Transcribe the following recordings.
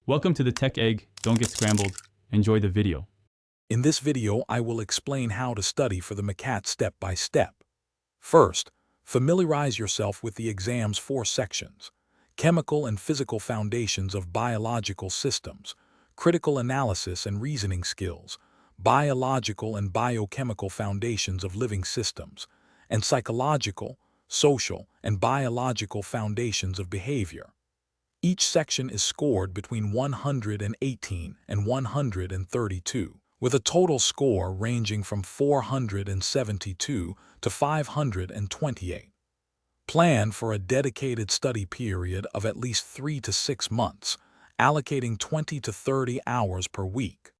Welcome to the Tech Egg. Don't get scrambled. Enjoy the video. In this video, I will explain how to study for the MCAT step by step. First, familiarize yourself with the exam's 4 sections: chemical and physical foundations of biological systems, critical analysis and reasoning skills, biological and biochemical foundations of living systems, and psychological, social, and biological foundations of behavior. Each section is scored between 118 and 132, with a total score ranging from 472 to 528. Plan for a dedicated study period of at least 3 to 6 months, allocating 20 to 30 hours per week.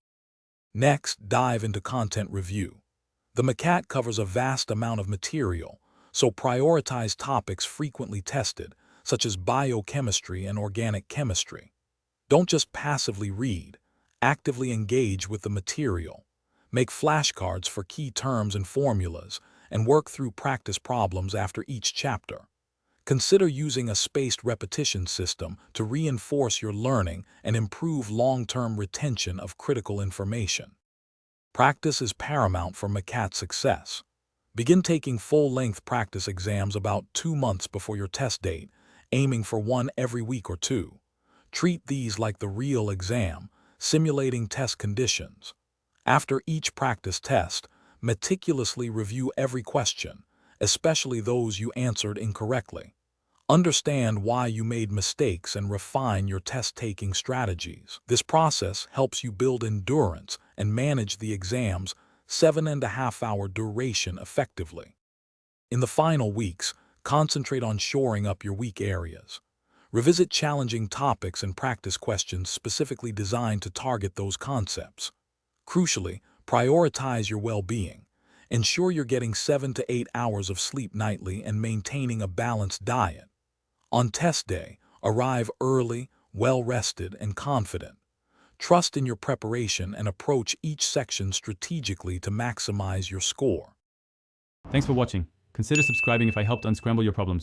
Next, dive into content review. The MCAT covers a vast amount of material, so prioritize topics frequently tested, such as biochemistry and organic chemistry. Don't just passively read, actively engage with the material. Make flashcards for key terms and formulas, and work through practice problems after each chapter. Consider using a spaced repetition system to reinforce your learning and improve long-term retention of critical information. Practice is paramount for MCAT success. Begin taking full-length practice exams about 2 months before your test date, aiming for one every week or 2. Treat these like the real exam, simulating test conditions. After each practice test, meticulously review every question, especially those you answered incorrectly. Understand why you made mistakes and refine your test-taking strategies. This process helps you build endurance and manage the exam's 7.5-hour duration effectively. In the final weeks, concentrate on shoring up your weak areas. Revisit challenging topics and practice questions specifically designed to target those concepts. Crucially, prioritize your well-being. Ensure you're getting 7 to 8 hours of sleep nightly and maintaining a balanced diet. On test day, arrive early, well-rested, and confident. Trust in your preparation and approach each section strategically to maximize your score. Thanks for watching. Consider subscribing if I helped unscramble your problems.